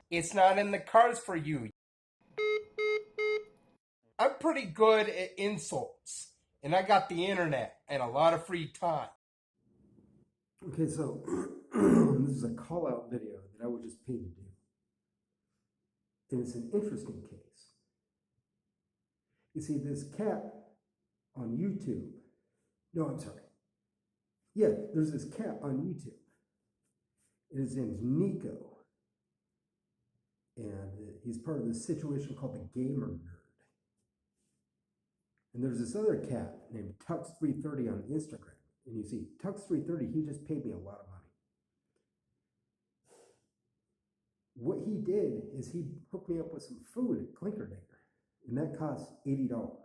It's not in the cards for you. I'm pretty good at insults, and I got the internet and a lot of free time. Okay, so this is a call out video that I would just pay to do. And it's an interesting case. You see, this cat on YouTube. No, I'm sorry. Yeah, there's this cat on YouTube. And his name's Nico. And he's part of this situation called the Gamer Nerd. And there's this other cat named Tux330 on Instagram. And you see, Tux330, he just paid me a lot of money. What he did is he hooked me up with some food at Clinkerdinker, and that cost $80.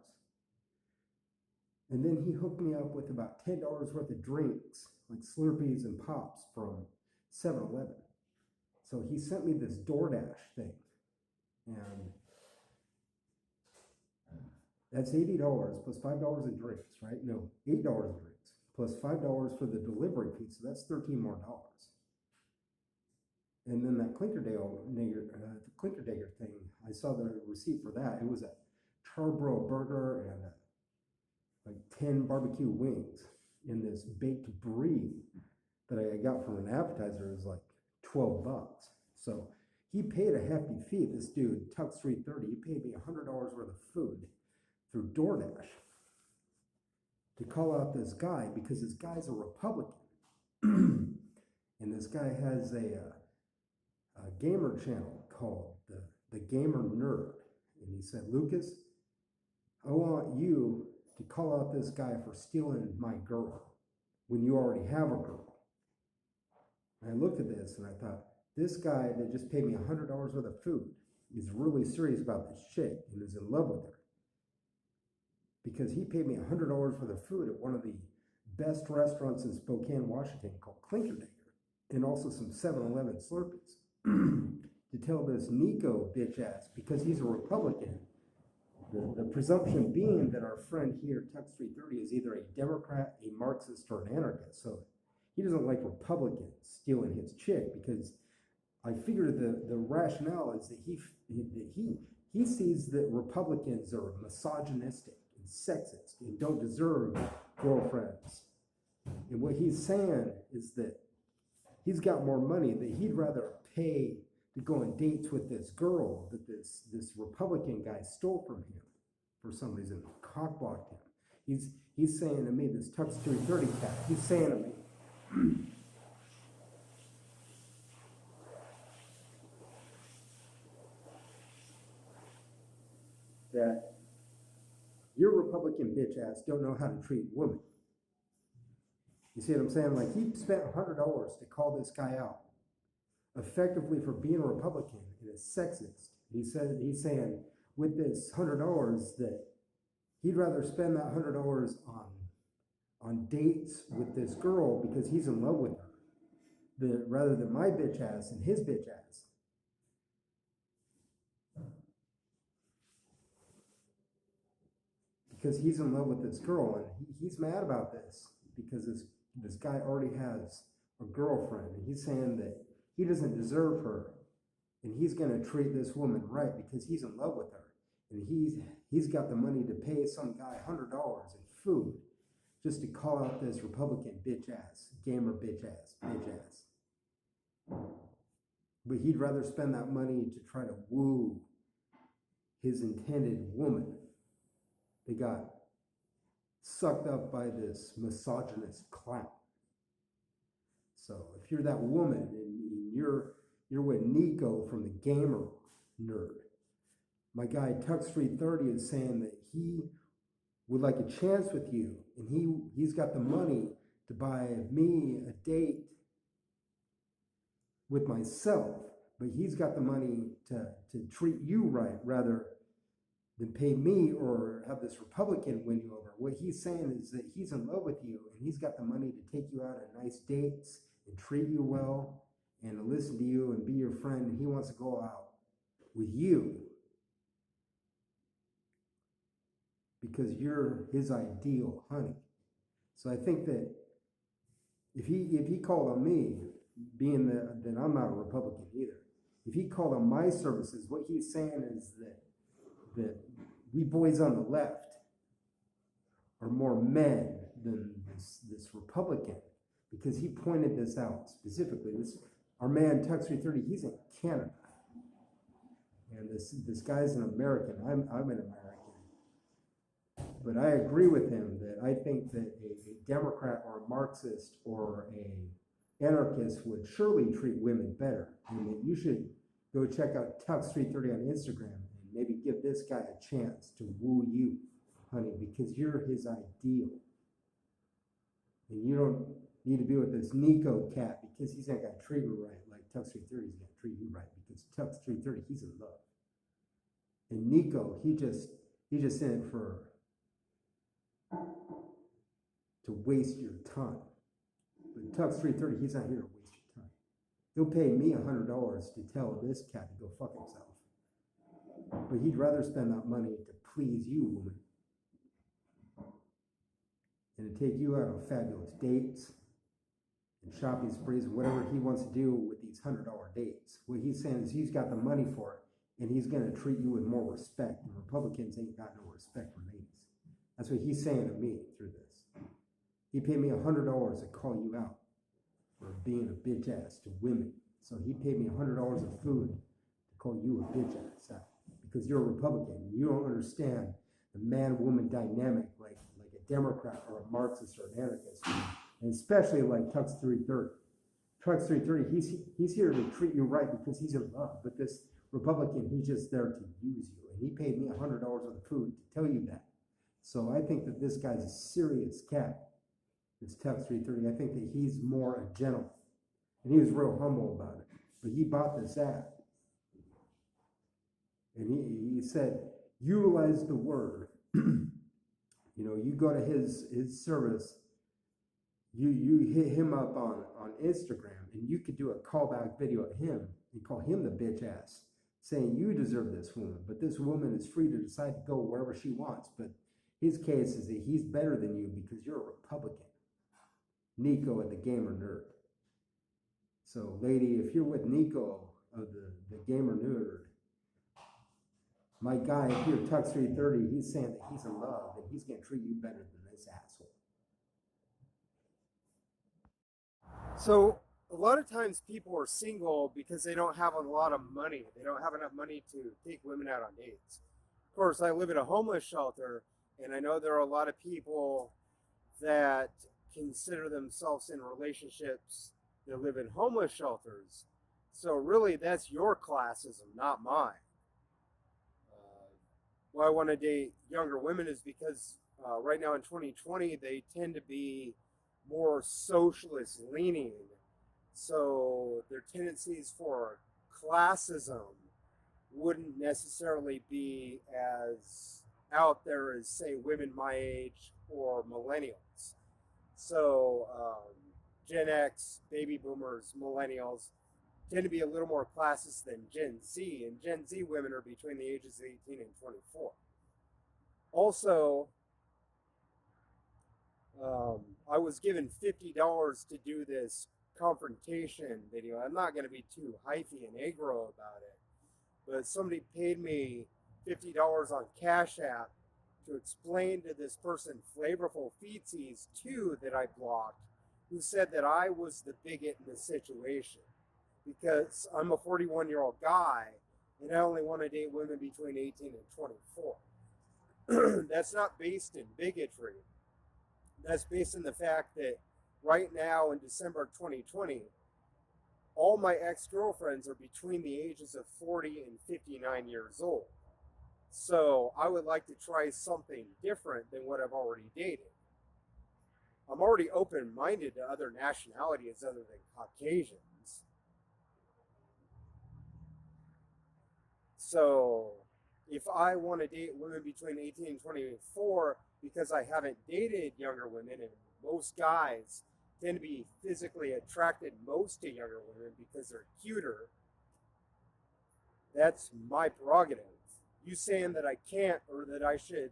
And then he hooked me up with about $10 worth of drinks, like Slurpees and Pops from 7-Eleven. So he sent me this DoorDash thing, and that's $80 plus $5 in drinks, right? No, $8 in drinks plus $5 for the delivery fee, so that's $13 more. And then that Clinkerdinker thing, I saw the receipt for that. It was a charbroil burger and like 10 barbecue wings in this baked brie that I got from an appetizer. It was like $12. So he paid a hefty fee. This dude, Tux330, he paid me $100 worth of food through DoorDash to call out this guy because this guy's a Republican. And this guy has a gamer channel called the Gamer Nerd. And he said, Lucas, I want you to call out this guy for stealing my girl when you already have a girl. And I looked at this and I thought, this guy that just paid me $100 worth of food is really serious about this chick and is in love with her. Because he paid me $100 worth of food at one of the best restaurants in Spokane, Washington called Clinkerdinker, and also some 7-Eleven Slurpees. To tell this Nico bitch ass, because he's a Republican, the presumption being that our friend here, Tux330, is either a Democrat, a Marxist, or an anarchist. So he doesn't like Republicans stealing his chick, because I figured the rationale is that he sees that Republicans are misogynistic and sexist and don't deserve girlfriends. And what he's saying is that he's got more money, that he'd rather pay to go on dates with this girl that this Republican guy stole from him for some reason, cockblocked him. He's saying to me, this Tux 330 cat, he's saying to me, that your Republican bitch ass don't know how to treat women. You see what I'm saying? Like, he spent $100 to call this guy out effectively for being a Republican and a sexist. He's saying with this $100 that he'd rather spend that $100 on dates with this girl because he's in love with her, rather than my bitch ass and his bitch ass. Because he's in love with this girl, and he's mad about this because this guy already has a girlfriend, and he's saying that he doesn't deserve her, and he's going to treat this woman right because he's in love with her, and he's got the money to pay some guy $100 in food just to call out this Republican bitch ass, gamer bitch ass. But he'd rather spend that money to try to woo his intended woman. They got sucked up by this misogynist clown. So if you're that woman and you're with Nico from the Gamer Nerd, my guy Tux330 is saying that he would like a chance with you, and he's got the money to buy me a date with myself, but he's got the money to treat you right rather than pay me or have this Republican win you over. What he's saying is that he's in love with you, and he's got the money to take you out on nice dates and treat you well and to listen to you and be your friend, and he wants to go out with you because you're his ideal honey. So I think that if he called on me, being that I'm not a Republican either, if he called on my services, what he's saying is that we boys on the left are more men than this Republican, because he pointed this out specifically. Our man Tux 330, he's in Canada, and this guy's an American. I'm an American, but I agree with him that I think that a Democrat or a Marxist or a anarchist would surely treat women better, and that you should go check out Tux 330 on Instagram and maybe give this guy a chance to woo you, honey, because you're his ideal. And you don't need to be with this Nico cat because he's not going to treat you right like Tux 330 is going to treat you right, because Tux 330, he's in love. And Nico, he just in it to waste your time. But Tux 330, he's not here to waste your time. He'll pay me $100 to tell this cat to go fuck himself. But he'd rather spend that money to please you, woman, and to take you out on fabulous dates and shopping sprees, whatever he wants to do with these $100 dates. What he's saying is he's got the money for it, and he's going to treat you with more respect. And Republicans ain't got no respect for ladies. That's what he's saying to me through this. He paid me $100 to call you out for being a bitch ass to women. So he paid me $100 of food to call you a bitch ass because you're a Republican. You don't understand the man-woman dynamic like a Democrat or a Marxist or an anarchist, and especially like Tux 330. Tux 330, he's here to treat you right because he's in love. But this Republican, he's just there to use you. And he paid me $100 of the food to tell you that. So I think that this guy's a serious cat. This Tux 330. I think that he's more a gentleman. And he was real humble about it. But he bought this app. And he said, utilize the word. You go to his service, you hit him up on Instagram, and you could do a callback video of him and call him the bitch ass, saying you deserve this woman, but this woman is free to decide to go wherever she wants. But his case is that he's better than you because you're a Republican. Nico, the gamer nerd. So, lady, if you're with Nico of the gamer nerd, my guy, if you're Tux 330, he's saying that he's in love and he's going to treat you better than this asshole. So a lot of times people are single because they don't have a lot of money. They don't have enough money to take women out on dates. Of course, I live at a homeless shelter, and I know there are a lot of people that consider themselves in relationships that live in homeless shelters. So really, that's your classism, not mine. Why I want to date younger women is because right now in 2020, they tend to be more socialist leaning. So their tendencies for classism wouldn't necessarily be as out there as, say, women my age or millennials. So Gen X, baby boomers, millennials tend to be a little more classist than Gen Z, and Gen Z women are between the ages of 18 and 24. Also, I was given $50 to do this confrontation video. I'm not going to be too hyphy and aggro about it, but somebody paid me $50 on Cash App to explain to this person, Flavorful Feetsies 2, that I blocked, who said that I was the bigot in the situation because I'm a 41-year-old guy and I only want to date women between 18 and 24. That's not based in bigotry. That's based in the fact that right now in December of 2020, all my ex-girlfriends are between the ages of 40 and 59 years old. So I would like to try something different than what I've already dated. I'm already open-minded to other nationalities other than Caucasians. So if I want to date women between 18 and 24 because I haven't dated younger women, and most guys tend to be physically attracted most to younger women because they're cuter, that's my prerogative. You saying that I can't or that I should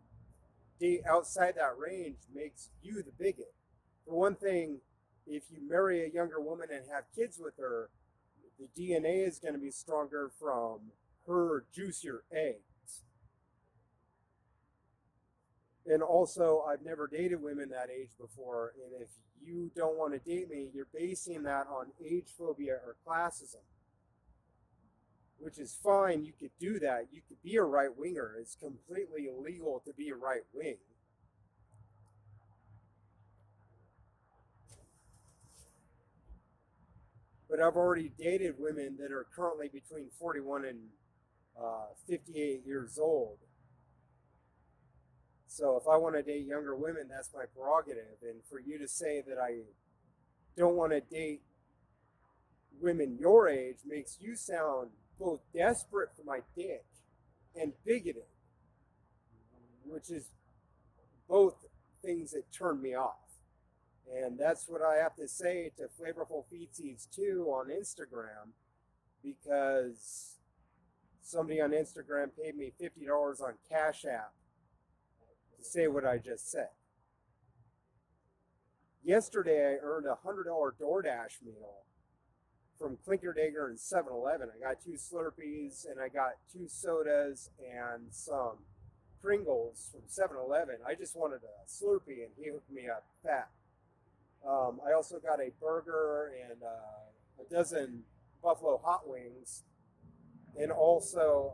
date outside that range makes you the bigot. For one thing, if you marry a younger woman and have kids with her, The DNA is going to be stronger from her juicier eggs. And also, I've never dated women that age before, and if you don't want to date me, you're basing that on age phobia or classism, which is fine. You could do that. You could be a right winger. It's completely illegal to be a right wing. But I've already dated women that are currently between 41 and 58 years old. So if I want to date younger women, that's my prerogative. And for you to say that I don't want to date women your age makes you sound both desperate for my dick and bigoted, which is both things that turn me off. And that's what I have to say to Flavorful Feetsies 2 on Instagram, because somebody on Instagram paid me $50 on Cash App to say what I just said. Yesterday, I earned a $100 DoorDash meal from Klinkerdegger and 7-Eleven. I got 2 Slurpees and I got 2 sodas and some Pringles from 7-Eleven. I just wanted a Slurpee and he hooked me up fat. I also got a burger and a dozen buffalo hot wings, and also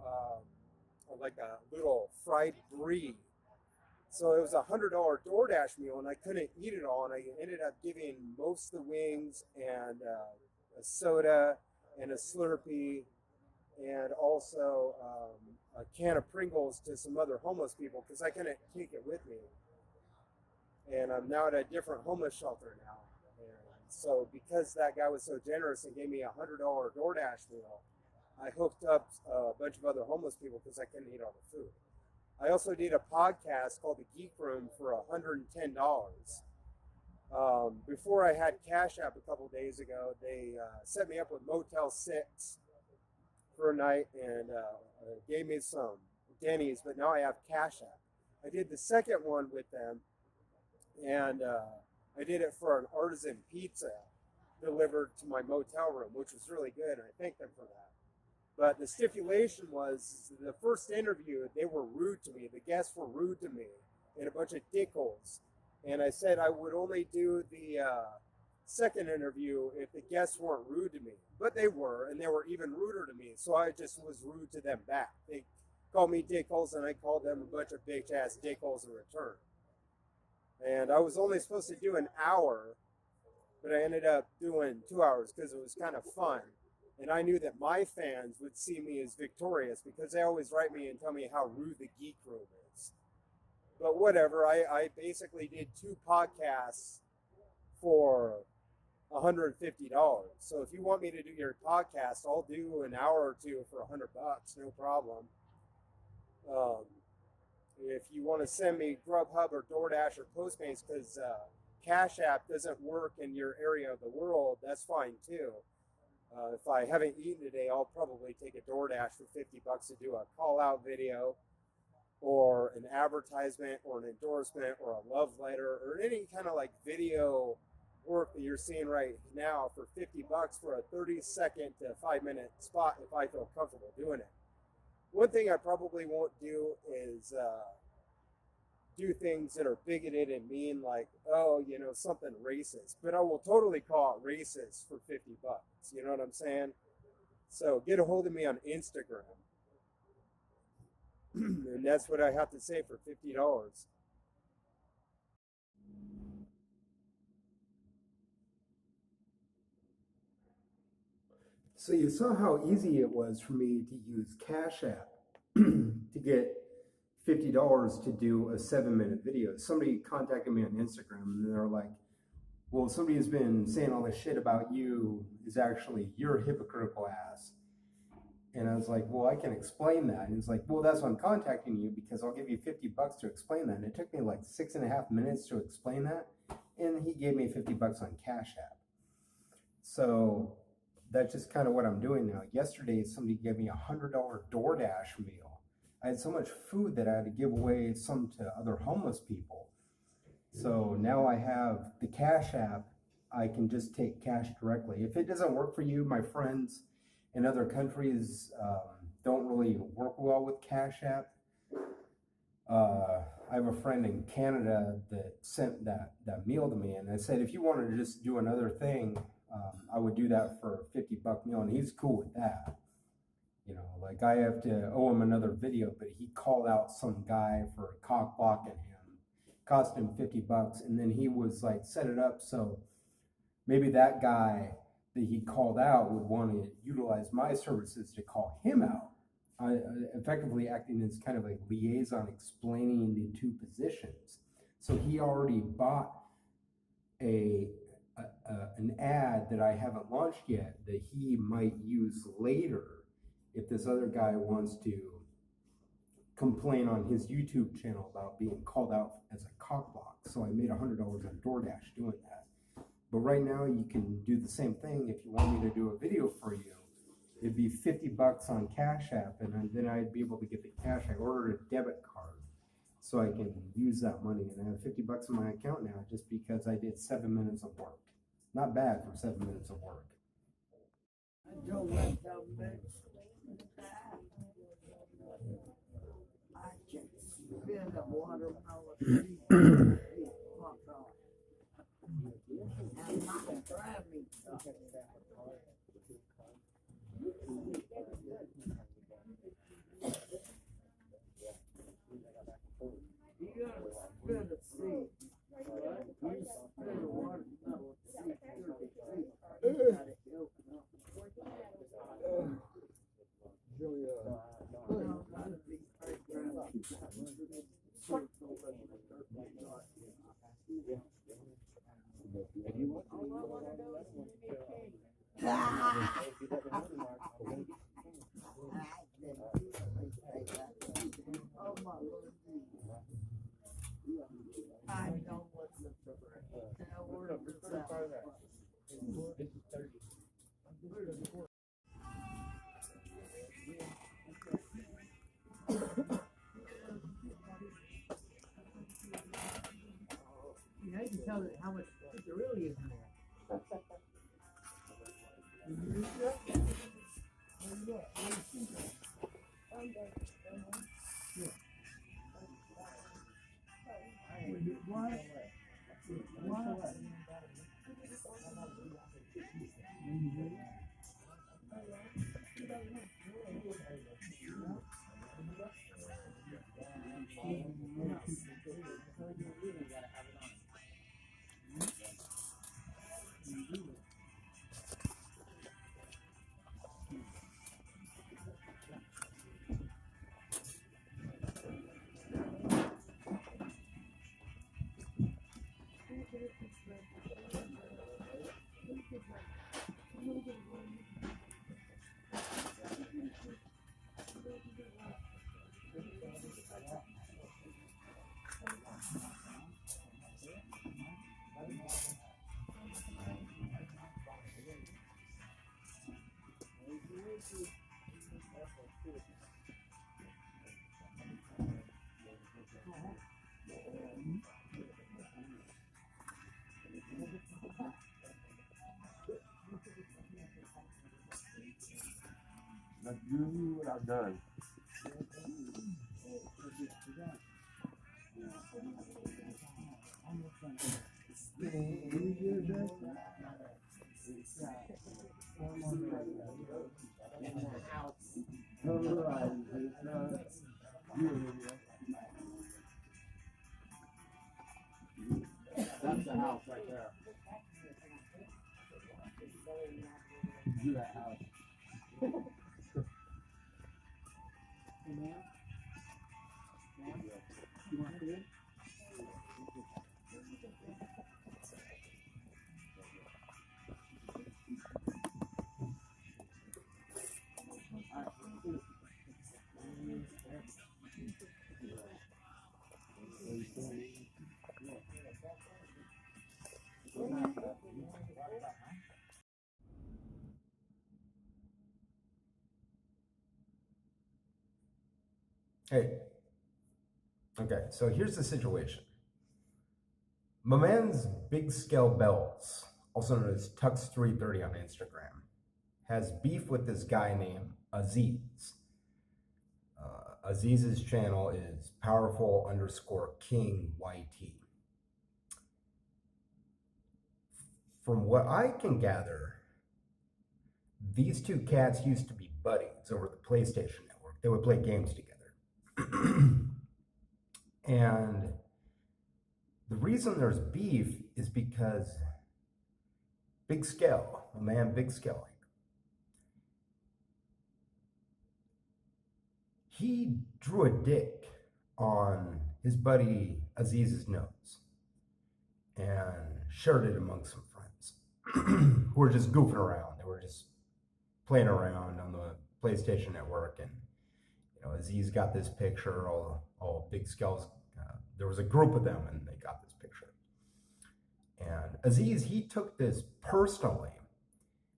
like a little fried brie. So it was a $100 DoorDash meal, and I couldn't eat it all, and I ended up giving most of the wings and a soda and a Slurpee and also a can of Pringles to some other homeless people because I couldn't take it with me. And I'm now at a different homeless shelter now. And so because that guy was so generous and gave me a $100 DoorDash meal, I hooked up a bunch of other homeless people because I couldn't eat all the food. I also did a podcast called The Geek Room for $110. Before I had Cash App a couple days ago, they set me up with Motel 6 for a night and gave me some Denny's, but now I have Cash App. I did the second one with them, and I did it for an artisan pizza delivered to my motel room, which was really good, and I thanked them for that. But the stipulation was the first interview, they were rude to me. The guests were rude to me and a bunch of dickholes. And I said I would only do the second interview if the guests weren't rude to me. But they were, and they were even ruder to me. So I just was rude to them back. They called me dickholes, and I called them a bunch of bitch-ass dickholes in return. And I was only supposed to do an hour, but I ended up doing 2 hours because it was kind of fun. And I knew that my fans would see me as victorious because they always write me and tell me how rude the Geek Room is. But whatever, I basically did 2 podcasts for $150. So if you want me to do your podcast, I'll do an hour or 2 for $100, no problem. If you want to send me Grubhub or DoorDash or Postmates because Cash App doesn't work in your area of the world, that's fine too. If I haven't eaten today, I'll probably take a DoorDash for $50 to do a call-out video or an advertisement or an endorsement or a love letter or any kind of like video work that you're seeing right now for $50 for a 30-second to 5-minute spot if I feel comfortable doing it. One thing I probably won't do is do things that are bigoted and mean, like, oh, you know, something racist. But I will totally call it racist for $50. You know what I'm saying? So get a hold of me on Instagram. And that's what I have to say for $50. So you saw how easy it was for me to use Cash App to get $50 to do a 7-minute video. Somebody contacted me on Instagram and they're like, well, somebody who's been saying all this shit about you is actually your hypocritical ass. And I was like, well, I can explain that. And he's like, well, that's why I'm contacting you, because I'll give you $50 to explain that. And it took me like 6.5 minutes to explain that. And he gave me $50 on Cash App. So that's just kind of what I'm doing now. Yesterday, somebody gave me a $100 DoorDash meal. I had so much food that I had to give away some to other homeless people. So now I have the Cash App. I can just take cash directly. If it doesn't work for you, my friends, in other countries don't really work well with Cash App. I have a friend in Canada that sent that meal to me, and I said, if you wanted to just do another thing, I would do that for a $50 meal, and he's cool with that. You know, like I have to owe him another video, but he called out some guy for cock blocking him, cost him $50, and then he was like set it up so maybe that guy that he called out would want to utilize my services to call him out. Effectively acting as kind of a liaison, explaining the two positions. So he already bought an ad that I haven't launched yet that he might use later if this other guy wants to complain on his YouTube channel about being called out as a cockblock. So I made $100 on DoorDash doing that. But right now you can do the same thing. If you want me to do a video for you, it'd be $50 on Cash App, and then I'd be able to get the cash. I ordered a debit card so I can use that money, and I have $50 in my account now just because I did 7 minutes of work. Not bad for 7 minutes of work. I don't like that mix. I can spin a watermelon. Fuck off. And not try me. You gotta spin a seed. You spin a watermelon seed. You gotta open up. Oh my Lord. I know what's the word is that. You can tell how much there really is in there. Let's do what I've done. That's the house right there. Do that house. You want to do it? Hey. Okay, so here's the situation. My man's Big Scale Bells, also known as Tux330 on Instagram, has beef with this guy named Aziz. Aziz's channel is powerful_king YT. From what I can gather, these two cats used to be buddies over the PlayStation Network. They would play games together. And the reason there's beef is because Big Scale, a man Big Scale, he drew a dick on his buddy Aziz's nose and shared it amongst some friends who were just goofing around. They were just playing around on the PlayStation Network, and Aziz got this picture. All Big Scale's. There was a group of them, and they got this picture. And Aziz, he took this personally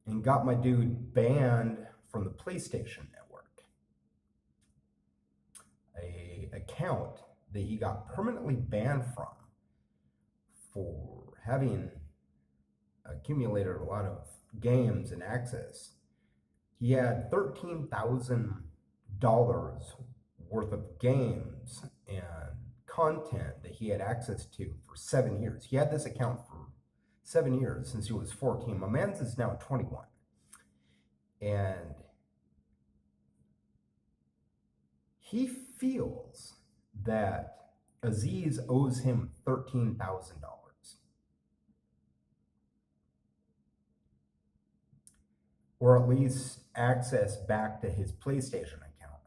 and got my dude banned from the PlayStation Network. A account that he got permanently banned from for having accumulated a lot of games and access. He had $13,000 worth of games and content that he had access to for 7 years. He had this account for 7 years since he was 14. My man's is now 21. And he feels that Aziz owes him $13,000. Or at least access back to his PlayStation account,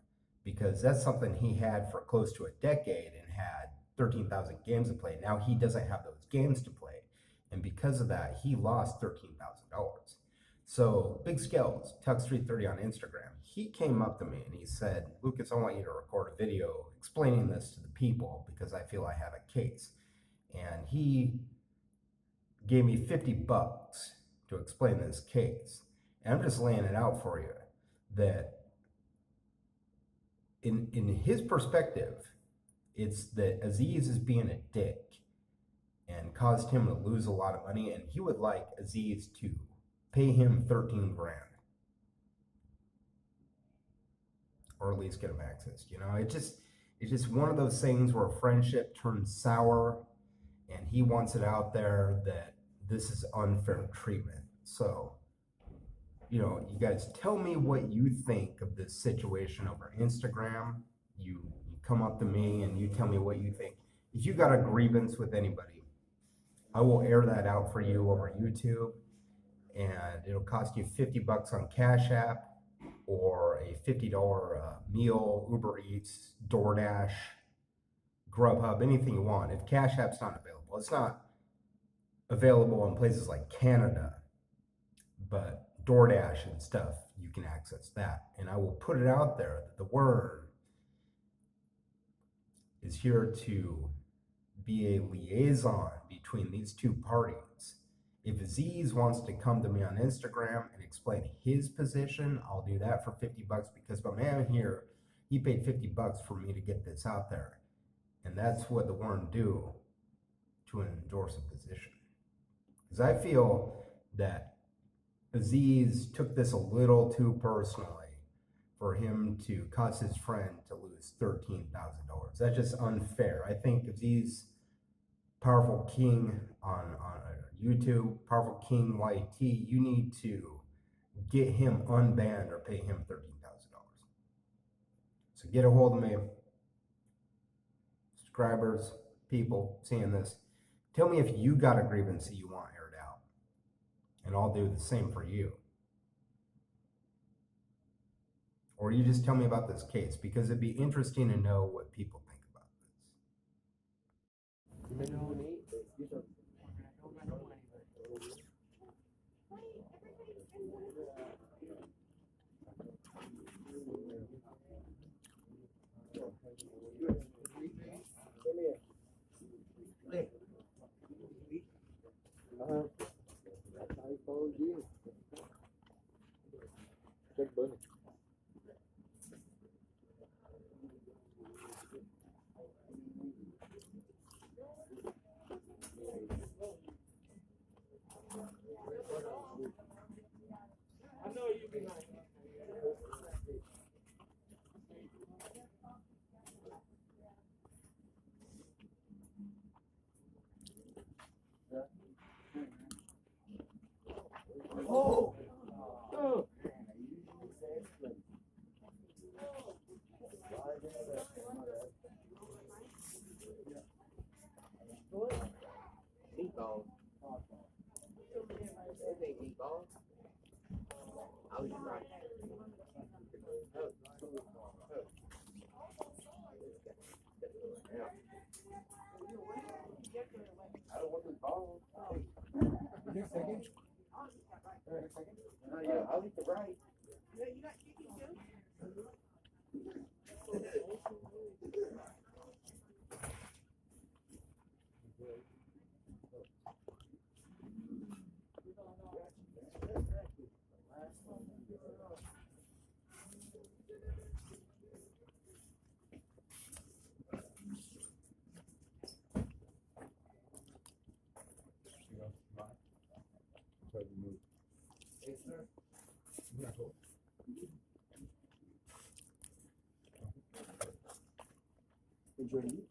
because that's something he had for close to a decade and had 13,000 games to play. Now he doesn't have those games to play, and because of that, he lost $13,000. So Big Scales, Tux330 on Instagram, he came up to me and he said, "Lucas, I want you to record a video explaining this to the people because I feel I have a case." And he gave me $50 to explain this case. And I'm just laying it out for you that in his perspective, it's that Aziz is being a dick and caused him to lose a lot of money, and he would like Aziz to pay him 13 grand. Or at least get him access. It's just one of those things where friendship turns sour, and he wants it out there that this is unfair treatment. So you guys tell me what you think of this situation over Instagram. You come up to me and you tell me what you think. If you got a grievance with anybody, I will air that out for you over YouTube, and it'll cost you $50 on Cash App or a $50 meal, Uber Eats, DoorDash, Grubhub, anything you want. If Cash App's not available, it's not available in places like Canada, but DoorDash and stuff, you can access that. And I will put it out there that the Wern is here to be a liaison between these two parties. If Aziz wants to come to me on Instagram and explain his position, I'll do that for $50 because my man here, he paid $50 for me to get this out there. And that's what the Wern do to endorse a position. Because I feel that Aziz took this a little too personally for him to cause his friend to lose $13,000. That's just unfair. I think Aziz, Powerful King on YouTube, Powerful King YT, you need to get him unbanned or pay him $13,000. So get a hold of me. Subscribers, people seeing this, tell me if you got a grievance that you want aired out. And I'll do the same for you. Or you just tell me about this case, because it'd be interesting to know what people think about this. I know you can pretty.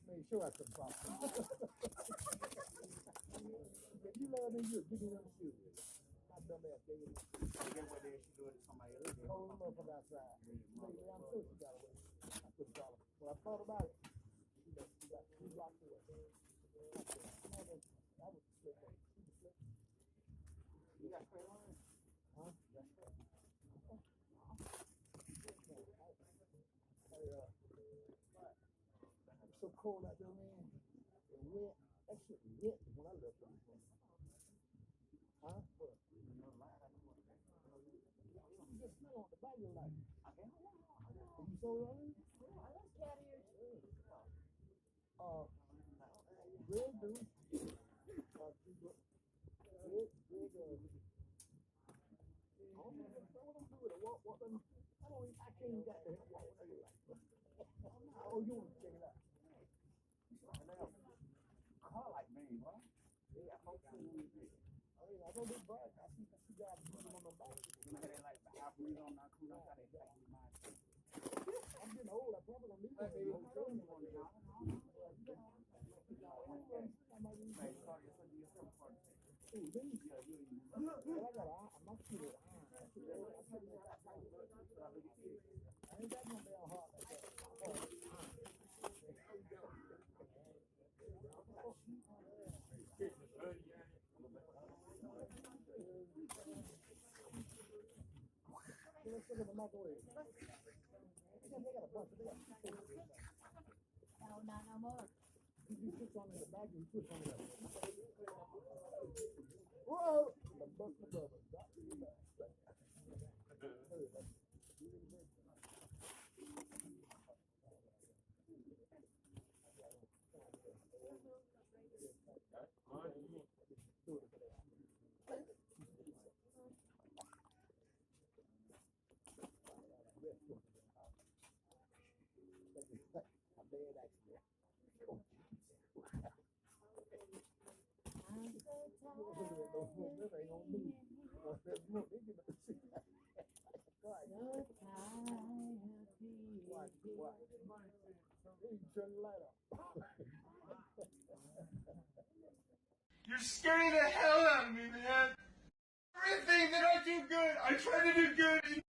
Made sure I couldn't pop them. If you love me, you give me them shoes. My dumb ass gave me. Hold them up outside. Baby, I'm sure she got away. I couldn't call her. When I thought about it, she got 2 blocks away. I was slick. She was slick. You got straight on? Huh? That's straight. It's so cold out there, man. And wet. That shit wet when I left them. Huh? What? You just smell on the bag of life. You so running? Red dude. Red, I don't know what I'm doing. Walk them. I can't even get there. Walk when I get like. Oh, you want to check it out? Car like me, right? Yeah, I hope so. I don't do bad. I see guys moving on the back. I'm getting old. I probably don't need that. I ain't got no damn heart like that. Let's look at the microwave. They got a bunch of them. No, not no more. You put some in the bag and you put some in the whoa! The bus the brother. You're scaring the hell out of me, man. Everything that I do good, I try to do good.